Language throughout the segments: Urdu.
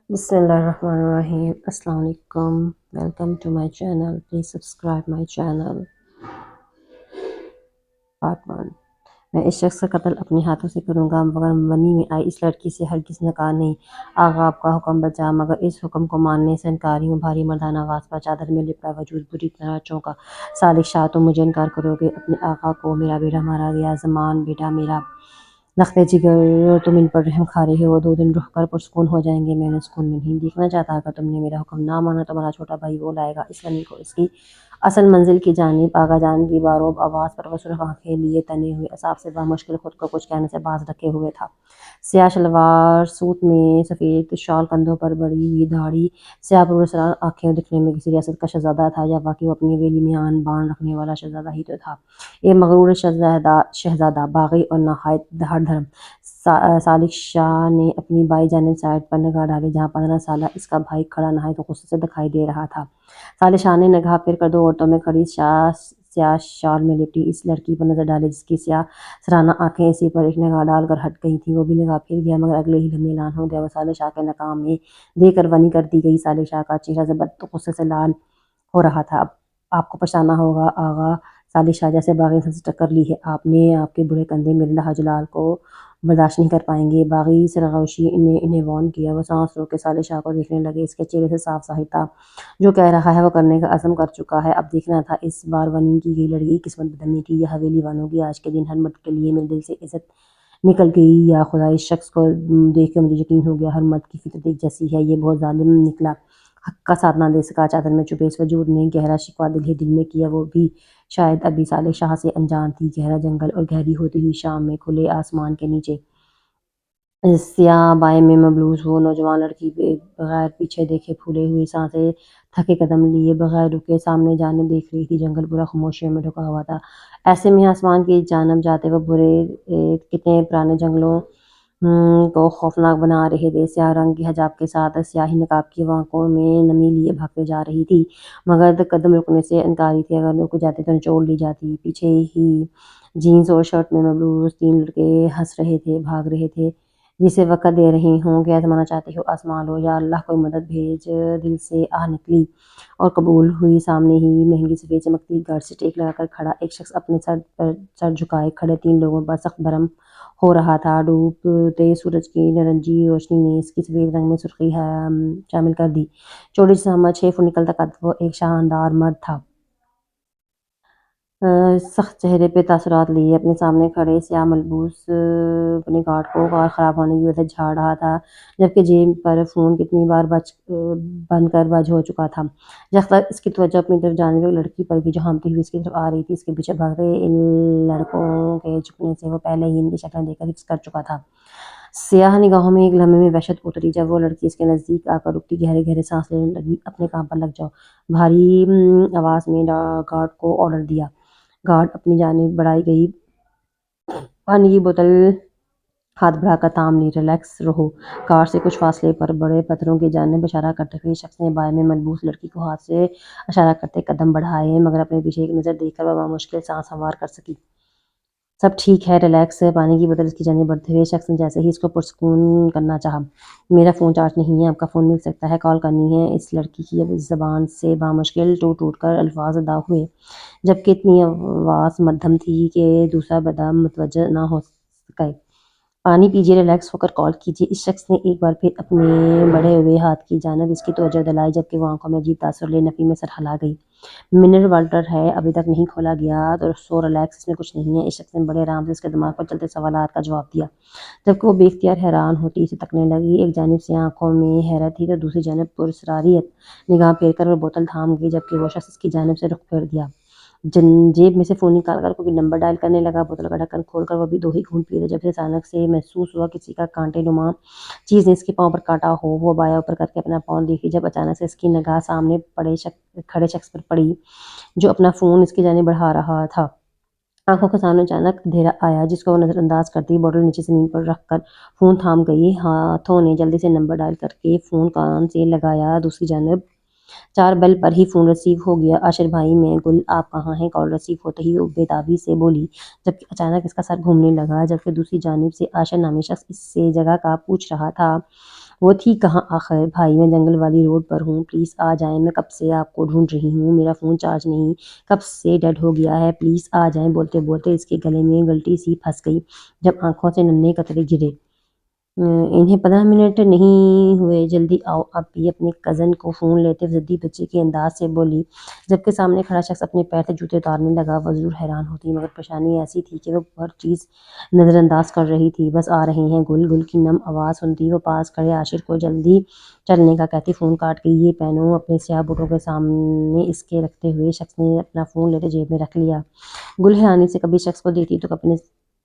بسم اللہ الرحمن الرحیم۔ السلام علیکم، welcome to my channel, please subscribe my channel. Part 1۔ میں اس شخص کا قتل اپنے ہاتھوں سے کروں گا مگر منی میں آئی اس لڑکی سے ہرگز نکاح نہیں۔ آقا آپ کا حکم بچا مگر اس حکم کو ماننے سے انکاری ہوں۔ بھاری مردانہ آواز پر چادر میں لپٹا وجود بری طرح چونکا۔ صالح شاہ تم مجھے انکار کرو گے اپنے آقا کو؟ میرا بیٹا مارا گیا، زمان بیٹا میرا لخت جگر، تم ان پر رحم کھا رہے ہو۔ 2 دن رک کر پرسکون ہو جائیں گے۔ میں انہیں سکون میں نہیں دیکھنا چاہتا۔ اگر تم نے میرا حکم نہ مانا تو تمہارا چھوٹا بھائی وہ لائے گا اس غنی کو اس کی اصل منزل کی جانب۔ آقا جان کی باروب آواز پر وہ سرخ آنکھیں لیے تنے ہوئے اعصاب سے بامشکل خود کو کچھ کہنے سے باز رکھے ہوئے تھا۔ سیاہ شلوار سوٹ میں سفید شال، کندھوں پر بڑی ہوئی داڑھی، سیاہ پراسرار آنکھیں، دکھنے میں کسی ریاست کا شہزادہ تھا یا واقعی وہ اپنی حویلی میں آن بان رکھنے والا شہزادہ ہی تو تھا۔ ایک مغرور شہزادہ، باغی اور نہایت دھڑ دھرم۔ صالح شاہ نے اپنی بائیں جانب سائڈ پر نگاہ ڈالی جہاں 15 سالہ اس کا بھائی کھڑا نہایت غصے سے دکھائی دے رہا تھا۔ صالح شاہ نے نگاہ پھر کر 2 عورتوں میں کھڑی سیاہ شال میں لپٹی اس لڑکی پر نظر ڈالی جس کی سیاہ سرانہ آنکھیں اسی پر ایک نگاہ ڈال کر ہٹ گئی تھیں۔ وہ بھی نگاہ پھر گیا مگر اگلے ہی لمحے اعلان ہو گیا۔ وہ صالح شاہ کے ناکام میں دیکھ کر ونی کر دی گئی۔ صالح شاہ کا چہرہ زبردست غصے سے لال ہو رہا تھا۔ اب آپ کو پچھتانا ہوگا آغا، صالح شاہ جیسے باغی انسان سے ٹکر لی ہے آپ نے۔ آپ کے بڑے کندھے میرے لاجلال کو برداشت نہیں کر پائیں گے۔ باغی سرغوشی نے انہیں وارن کیا۔ وہ سانس روک کے صالح شاہ کو دیکھنے لگے۔ اس کے چہرے سے صاف ظاہر تھا جو کہہ رہا ہے وہ کرنے کا عزم کر چکا ہے۔ اب دیکھنا تھا اس بار ونی کی گئی لڑکی کی قسمت بدلنی تھی یا حویلی والوں کی۔ آج کے دن ہر مرد کے لیے میرے دل سے عزت نکل گئی۔ یا خدا، اس شخص کو دیکھ کے مجھے یقین ہو گیا ہر مرد کی فطرت ایک جیسی ہے۔ یہ بہت ظالم نکلا، حق کا ساتھ نہ دے سکا۔ چادر میں چھپے اس وجود نے گہرا شکوہ دل ہی دل میں کیا۔ وہ بھی شاید ابھی صالح شاہ سے انجان تھی۔ گہرا جنگل اور گہری ہوتی ہوئی شام میں کھلے آسمان کے نیچے سیاہ بائیں میں ملبوس وہ نوجوان لڑکی بغیر پیچھے دیکھے پھولے ہوئی سانسیں تھکے قدم لیے بغیر رکے سامنے جانب دیکھ رہی تھی۔ جنگل پورا خاموشیوں میں ڈھکا ہوا تھا۔ ایسے میں آسمان کی جانب جاتے وہ برے کتنے پرانے جنگلوں کو خوفناک بنا رہے تھے۔ سیاہ رنگ کے حجاب کے ساتھ سیاہی نقاب کی وہ آنکھوں میں نمی لیے بھاگتے جا رہی تھی مگر قدم رکنے سے انکاری تھی۔ اگر رک جاتے تو نچوڑ لی جاتی۔ پیچھے ہی جینز اور شرٹ میں ملبوس 3 لڑکے ہنس رہے تھے، بھاگ رہے تھے جسے وقت دے رہے ہوں کہ آزمانا چاہتے ہو آزما لو، یا اللہ کوئی مدد بھیج۔ دل سے آہ نکلی اور قبول ہوئی۔ سامنے ہی مہنگی سفید چمکتی گارڈ سے ٹیک لگا کر کھڑا ایک شخص اپنے سر پر سر جھکائے کھڑے 3 لوگوں پر سخت برہم ہو رہا تھا۔ ڈوبتے سورج کی نارنجی روشنی نے اس کی سفید رنگ میں سرخی شامل کر دی۔ چوڑی جسامت، 6 فٹ نکلتا قد، وہ ایک شاندار مرد تھا۔ سخت چہرے پہ تاثرات لیے اپنے سامنے کھڑے سیاہ ملبوس اپنے گارڈ کو کار خراب ہونے کی وجہ سے جھاڑ رہا تھا جبکہ جیب پر فون کتنی بار بند کر بج ہو چکا تھا۔ جب اس کی توجہ اپنی طرف جانب ایک لڑکی پر بھی جو ہامتی ہوئی اس کی طرف آ رہی تھی۔ اس کے پیچھے بھاگ رہے ان لڑکوں کے جھکنے سے وہ پہلے ہی ان کی شکلیں دیکھ کر حفظ کر چکا تھا۔ سیاہ نگاہوں میں ایک لمحے میں وحشت اتری جب وہ لڑکی اس کے نزدیک آ کر رکتی، گہرے گہرے سانس لینے لگی۔ اپنے کام پر لگ جاؤ، بھاری آواز میں گارڈ کو آرڈر دیا۔ گارڈ اپنی جانب بڑھائی گئی پانی کی بوتل ہاتھ بڑھا کر تھام لی۔ ریلیکس رہو۔ کار سے کچھ فاصلے پر بڑے پتھروں کی جانب اشارہ کرتے ہوئے شخص نے بائیں میں ملبوس لڑکی کو ہاتھ سے اشارہ کرتے قدم بڑھائے مگر اپنے پیچھے ایک نظر دیکھ کر وہ بامشکل سانس ہموار کر سکی۔ سب ٹھیک ہے، ریلیکس۔ پانی کی بوتل اس کی جانب بڑھتے ہوئے شخص نے جیسے ہی اس کو پرسکون کرنا چاہا۔ میرا فون چارج نہیں ہے، آپ کا فون مل سکتا ہے، کال کرنی ہے۔ اس لڑکی کی زبان سے بامشکل ٹوٹ ٹوٹ کر الفاظ ادا ہوئے جبکہ اتنی آواز مدھم تھی کہ دوسرا بندہ متوجہ نہ ہو سکے۔ پانی پیجیے، ریلیکس ہو کر کال کیجیے۔ اس شخص نے ایک بار پھر اپنے بڑھے ہوئے ہاتھ کی جانب اس کی توجہ دلائی جبکہ وہ آنکھوں میں عجیب تاثر لیے نفی میں سر ہلا گئی۔ منرل واٹر ہے، ابھی تک نہیں کھولا گیا سو ریلیکس، اس میں کچھ نہیں ہے۔ اس شخص نے بڑے آرام سے اس کے دماغ پر چلتے سوالات کا جواب دیا جبکہ وہ بے اختیار حیران ہوتی اسے تکنے لگی۔ ایک جانب سے آنکھوں میں حیرت تھی تو دوسری جانب پراسراریت۔ نگاہ پھیر کر وہ بوتل تھام گئی جبکہ وہ شخص اس کی جانب سے رخ پھیر دیا۔ جیب میں سے فون نکال کر کوئی نمبر ڈائل کرنے لگا۔ بوتل کا ڈھکن کھول کر وہ بھی 2 ہی گھونٹ پیے جب سے اچانک سے محسوس ہوا کسی کا کانٹے نما چیز نے اس کے پاؤں پر کاٹا ہو۔ وہ بایاں اوپر کر کے اپنا پاؤں دیکھی جب اچانک سے اس کی نگاہ سامنے کھڑے شخص پر پڑی جو اپنا فون اس کی جانب بڑھا رہا تھا۔ آنکھوں کے سامنے اچانک اندھیرا آیا جس کو وہ نظر انداز کرتی بوتل نیچے زمین پر رکھ کر فون تھام گئی۔ ہاتھوں نے جلدی سے نمبر ڈائل کر کے فون کان سے لگایا۔ دوسری جانب 4 بیل پر ہی فون ریسیو ہو گیا۔ عاشر بھائی، میں گل، آپ کہاں ہیں؟ کال ریسیو ہوتے ہی وہ بےتابی سے بولی جبکہ اچانک اس کا سر گھومنے لگا جبکہ دوسری جانب سے عاشر نامی شخص اس سے جگہ کا پوچھ رہا تھا۔ وہ تھی کہاں آخر؟ بھائی میں جنگل والی روڈ پر ہوں، پلیز آ جائیں، میں کب سے آپ کو ڈھونڈ رہی ہوں، میرا فون چارج نہیں، کب سے ڈیڈ ہو گیا ہے، پلیز آ جائیں۔ بولتے بولتے اس کے گلے میں گلٹی سی پھنس گئی جب آنکھوں سے ننھے قطرے گرے۔ انہیں 15 منٹ نہیں ہوئے، جلدی آؤ۔ اب بھی اپنے کزن کو فون لیتے ضدی بچے کے انداز سے بولی، جبکہ سامنے کھڑا شخص اپنے پیر سے جوتے اتارنے لگا۔ وہ ضرور حیران ہوتی مگر پریشانی ایسی تھی کہ وہ ہر چیز نظر انداز کر رہی تھی۔ بس آ رہے ہیں، گل گل کی نم آواز سنتی وہ پاس کھڑے عاشر کو جلدی چلنے کا کہتی فون کاٹ گئی۔ یہ پہنو اپنے سیاہ بوٹوں کے سامنے اس کے رکھتے ہوئے شخص نے اپنا فون لیتے جیب میں رکھ لیا۔ گل حیرانی سے کبھی شخص کو دیکھتی تو اپنے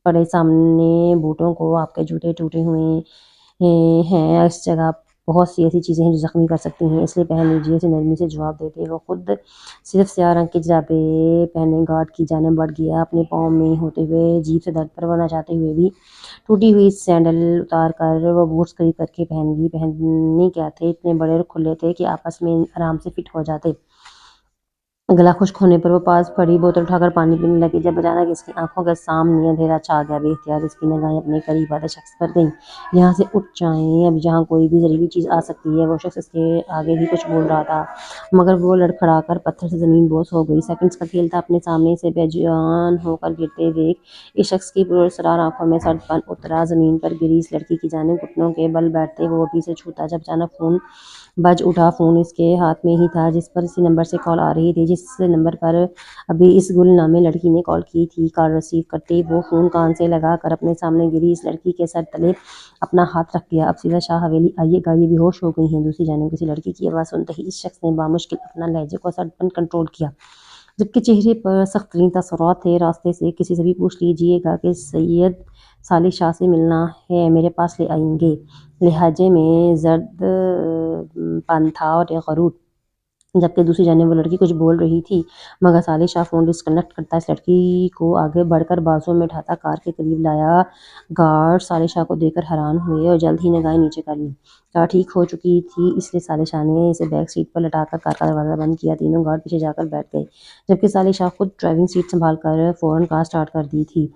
پڑے سامنے بوٹوں کو، آپ کے جوتے ٹوٹے ہوئے ہیں، اس جگہ بہت سی ایسی چیزیں ہیں جو زخمی کر سکتی ہیں، اس لیے پہن لیجیے، اسے نرمی سے جواب دیتے وہ خود صرف سیاہ رنگ کے جرابے پہنے گارڈ کی جانب بڑھ گیا، اپنے پاؤں میں ہوتے ہوئے جیب سے درد پر نہ چاہتے ہوئے بھی ٹوٹی ہوئی سینڈل اتار کر وہ بوٹس قریب کر کے پہن لی۔ پہننے کیا تھے، اتنے بڑے اور کھلے تھے کہ آپس میں آرام سے فٹ ہو جاتے۔ گلا خشک ہونے پر وہ پاس پڑی بوتل اٹھا کر پانی پینے لگی جب اچانک اس کی آنکھوں کے سامنے اندھیرا چھا گیا۔ بے اختیار اس کی نگاہیں اپنے قریب آتے شخص پر گئیں۔ یہاں سے اٹھ جائیں، اب یہاں کوئی بھی زہریلی چیز آ سکتی ہے۔ وہ شخص اس کے آگے بھی کچھ بول رہا تھا مگر وہ لڑکھڑا کر پتھر سے زمین بوس ہو گئی۔ سیکنڈز کا کھیل تھا، اپنے سامنے سے بے جان ہو کر گرتے دیکھ اس شخص کی پراسرار آنکھوں میں سرد پن اترا۔ زمین پر گری اس لڑکی کی جانب گھٹنوں کے بل بیٹھتے وہ ابھی سے چھوتا جب اچانک فون بج اٹھا۔ فون اس کے ہاتھ میں ہی تھا جس پر اسی نمبر سے کال آ رہی تھی، جس نمبر پر ابھی اس گل نامی لڑکی نے کال کی تھی۔ کال ریسیو کرتے وہ فون کان سے لگا کر اپنے سامنے گری اس لڑکی کے سر تلے اپنا ہاتھ رکھ گیا۔ اب سیدھا شاہ حویلی آئیے گا، یہ بے ہوش ہو گئی ہیں۔ دوسری جانب کسی لڑکی کی آواز سنتے ہی اس شخص نے بامشکل اپنا لہجے کو سرد پن کنٹرول کیا، جبکہ چہرے پر سخت ترین تاثرات تھے۔ راستے سے کسی سے بھی پوچھ لیجیے گا کہ سید صالح شاہ سے ملنا ہے، میرے پاس لے آئیں گے۔ لہجے میں زرد پن تھا اور ایک غرور، جبکہ دوسری جانب وہ لڑکی کچھ بول رہی تھی مگر صالح شاہ فون ڈسکنیکٹ کرتا اس لڑکی کو آگے بڑھ کر بازوؤں میں اٹھاتا کار کے قریب لایا۔ گارڈ صالح شاہ کو دیکھ کر حیران ہوئے اور جلد ہی نگاہیں نیچے کر لیں۔ کار ٹھیک ہو چکی تھی، اس لیے صالح شاہ نے اسے بیک سیٹ پر لٹا کر کار کا دروازہ بند کیا۔ تینوں گارڈ پیچھے جا کر بیٹھ گئے، جبکہ صالح شاہ خود ڈرائیونگ سیٹ سنبھال کر فوراً کار سٹارٹ کر دی تھی۔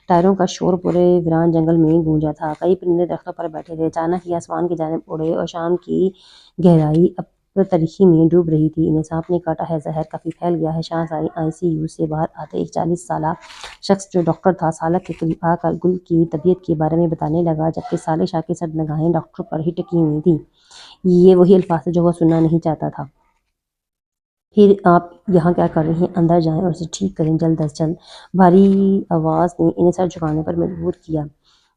ٹائروں کا شور پورے ویران جنگل میں گونجا تھا۔ کئی پرندے درختوں پر بیٹھے تھے، اچانک ہی آسمان کی جانب اڑے اور شام کی گہرائی اب تاریکی میں ڈوب رہی تھی۔ انہیں سانپ نے کاٹا ہے، زہر کافی پھیل گیا ہے۔ شاہ آئی سی یو سے باہر آتے ایک 40 سالہ شخص جو ڈاکٹر تھا سالک کے قریب آ کر گل کی طبیعت کے بارے میں بتانے لگا، جبکہ صالح شاہ کی سرد نگاہیں ڈاکٹر پر ہی ٹکی ہوئی تھیں۔ یہ وہی الفاظ تھے جو وہ سننا نہیں چاہتا تھا۔ پھر آپ یہاں کیا کر رہے ہیں؟ اندر جائیں اور اسے ٹھیک کریں، جلد از جلد۔ بھاری آواز نے انہیں سر جھکانے پر مجبور کیا۔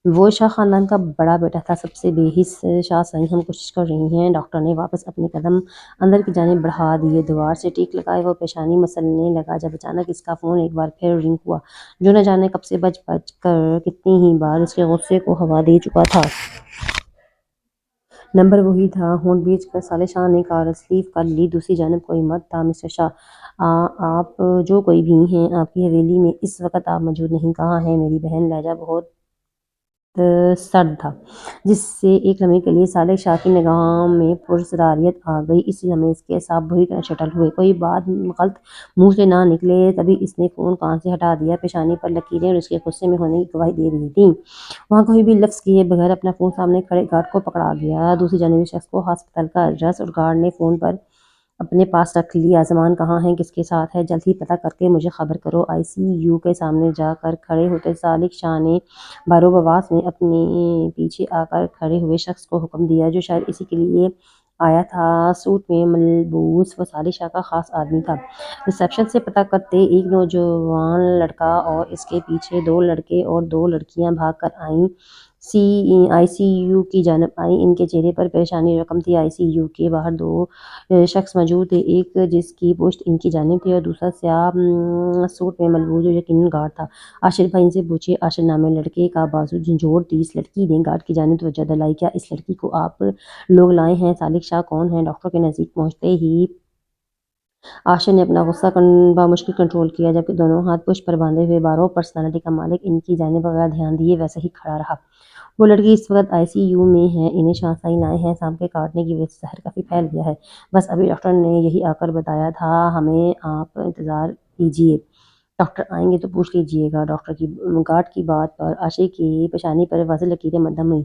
وہ شاہ خاندان کا بڑا بیٹا تھا، سب سے بے حس شاہ سائیں، ہم کوشش کر رہے ہیں۔ ڈاکٹر نے واپس اپنے قدم اندر کی جانب بڑھا دیے۔ دیوار سے ٹیک لگائے وہ پیشانی مسلنے لگا جب اچانک اس کا فون ایک بار پھر رنگ ہوا، جو نہ جانے کب سے بج بج کر کتنی ہی بار اس کے غصے کو ہوا دے چکا تھا۔ نمبر وہی تھا۔ ہونٹ بھیج کر صالح شاہ نے کال ریسیو کر لی۔ دوسری جانب کوئی مرد تھا۔ مسٹر شاہ، آپ جو کوئی بھی ہیں، آپ کی حویلی میں اس وقت آپ موجود نہیں۔ کہاں ہیں میری بہن؟ لہجہ بہت سرد تھا، جس سے ایک لمحے کے لیے صالح شاہ کی نگاہوں میں پراسراریت آ گئی۔ اسی لمحے اس کے اعصاب بری طرح شٹل ہوئے، کوئی بات غلط منہ سے نہ نکلے۔ تبھی اس نے فون کان سے ہٹا دیا۔ پیشانی پر لکیریں اس کے غصے میں ہونے کی گواہی دے رہی تھیں۔ وہاں کوئی بھی لفظ کہے بغیر اپنا فون سامنے کھڑے گارڈ کو پکڑا گیا۔ دوسری جانب اس شخص کو ہسپتال کا ایڈریس اور گارڈ نے فون پر اپنے پاس رکھ لیا۔ زمان کہاں ہے؟ کس کے ساتھ ہے؟ جلد ہی پتہ کر کے مجھے خبر کرو۔ آئی سی یو کے سامنے جا کر کھڑے ہوتے صالح شاہ نے بارو بواس میں اپنے پیچھے آ کر کھڑے ہوئے شخص کو حکم دیا، جو شاید اسی کے لیے آیا تھا۔ سوٹ میں ملبوس وہ صالح شاہ کا خاص آدمی تھا۔ ریسیپشن سے پتہ کرتے ایک نوجوان لڑکا اور اس کے پیچھے 2 لڑکے اور 2 لڑکیاں بھاگ کر آئی سی یو کی جانب آئیں۔ ان کے چہرے پر پریشانی اور رقم تھی۔ آئی سی یو کے باہر 2 شخص موجود تھے، ایک جس کی پشت ان کی جانب تھی اور دوسرا سیاہ سوٹ میں ملبوس جو یقیناً گارڈ تھا۔ عاشر بھائی ان سے پوچھیے۔ عاشر نامی لڑکے کا بازو جھنجھوڑ دی اس لڑکی نے گارڈ کی جانب توجہ دلائی۔ کیا اس لڑکی کو آپ لوگ لائے ہیں؟ صالح شاہ کون ہے؟ ڈاکٹر کے نزدیک پہنچتے ہی عاشر نے اپنا غصہ بامشکل کنٹرول کیا، جبکہ دونوں ہاتھ پشت پر باندھے ہوئے بارو پرسنالٹی کا مالک ان کی جانب بغیر دھیان دیے ویسے ہی کھڑا رہا۔ وہ لڑکی اس وقت آئی سی یو میں ہے، انہیں شاہ سائیں لائے ہیں۔ سانپ کے کاٹنے کی وجہ سے زہر کافی پھیل گیا ہے۔ بس ابھی ڈاکٹر نے یہی آ کر بتایا تھا ہمیں، آپ انتظار کیجیے، ڈاکٹر آئیں گے تو پوچھ لیجیے گا۔ گارڈ کی بات پر عاشر کی پیشانی پر واضح لکیریں مدھم ہوئیں۔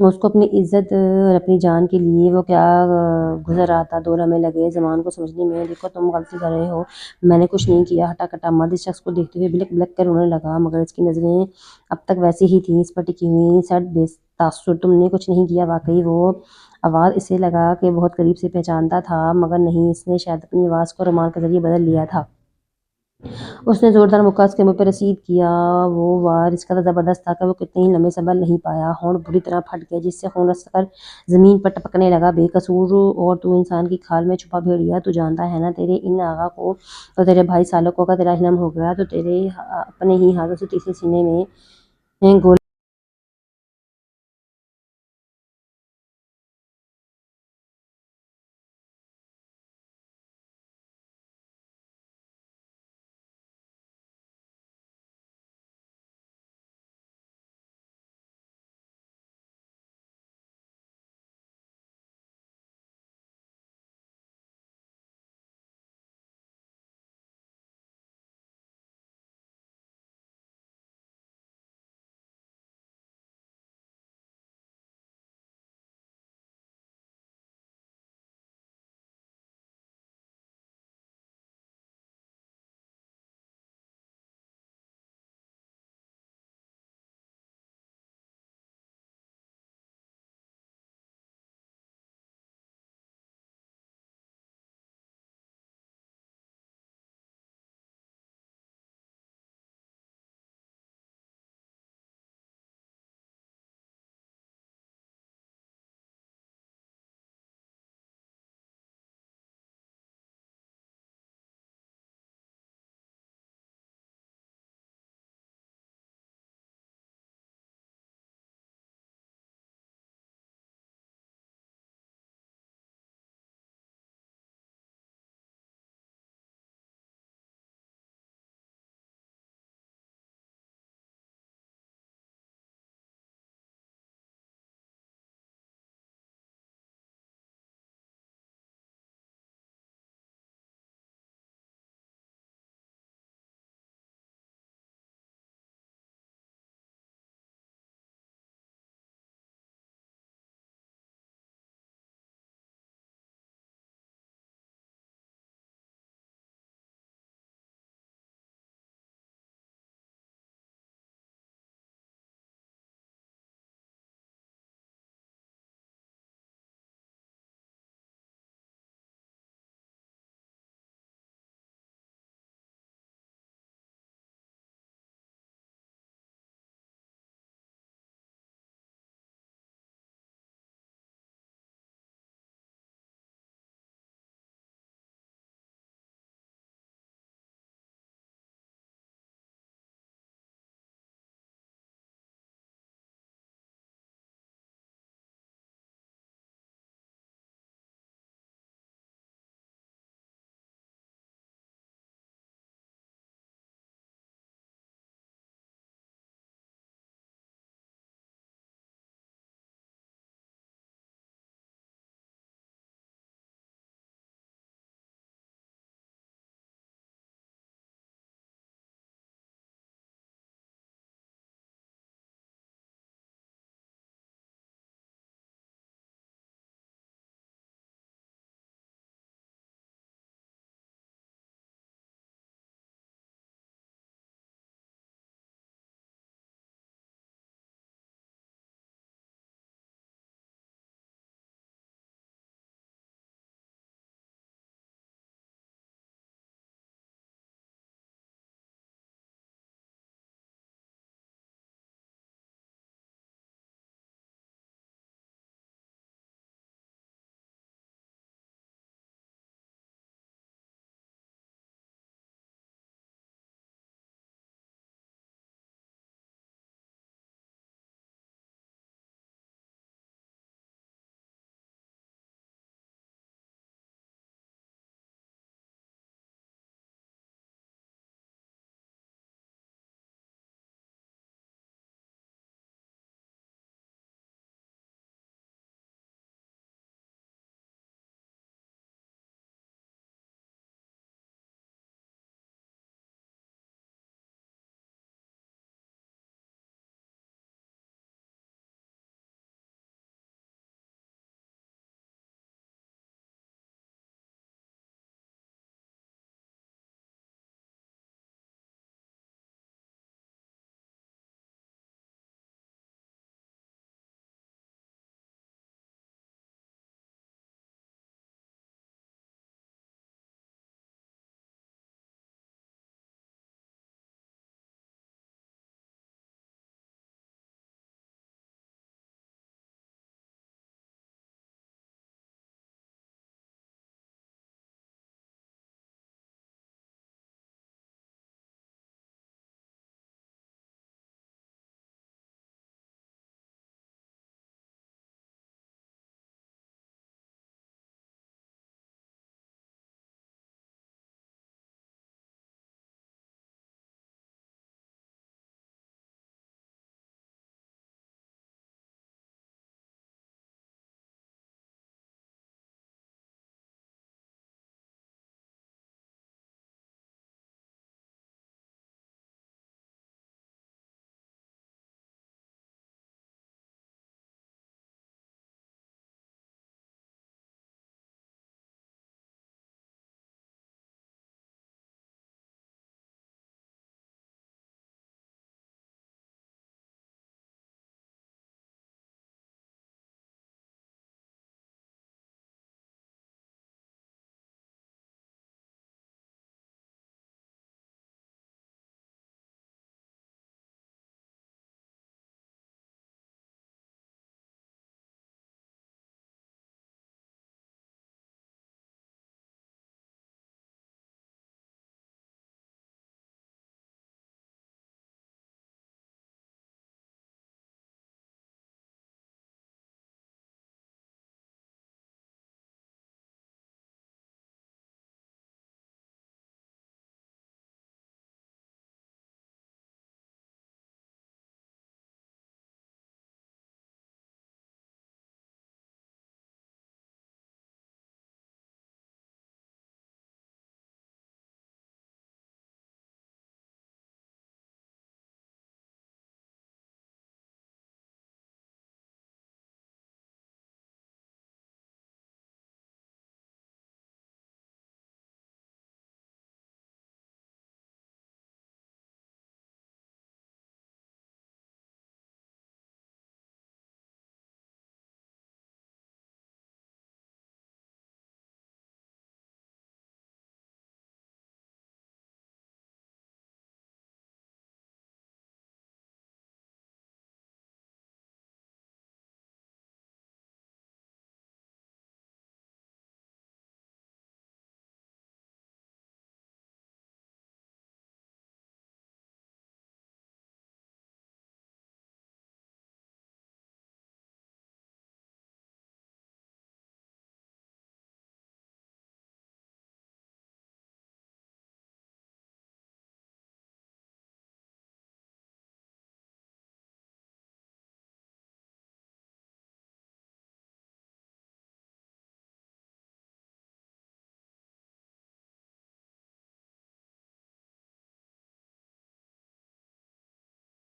اس کو اپنی عزت اور اپنی جان کے لیے وہ کیا گزر رہا تھا، دو لمحے لگے زمان کو سمجھنے میں۔ دیکھو تم غلطی کر رہے ہو، میں نے کچھ نہیں کیا۔ ہٹا کٹا مرد اس شخص کو دیکھتے ہوئے بلک بلک کر رونے لگا، مگر اس کی نظریں اب تک ویسی ہی تھیں، اس پر ٹکی ہوئی سرد بے تاثر۔ تم نے کچھ نہیں کیا واقعی؟ وہ آواز اسے لگا کہ بہت قریب سے پہچانتا تھا، مگر نہیں، اس نے شاید اپنی آواز کو رومال کے ذریعے بدل لیا تھا۔ اس نے زوردار مکہ اس کے منہ پہ رسید کیا۔ وہ وار اس قدر زبردست تھا کہ وہ کتنے ہی لمحے سنبھل نہیں پایا۔ ہونٹ بری طرح پھٹ گئے، جس سے خون رس کر زمین پر ٹپکنے لگا۔ بے قصور اور تو انسان کی کھال میں چھپا بھیڑیا، تو جانتا ہے نا تیرے ان آغا کو اور تیرے بھائی سالکوں کا تیرا انم ہو گیا تو تیرے اپنے ہی ہاتھوں سے تیسرے سینے میں گولی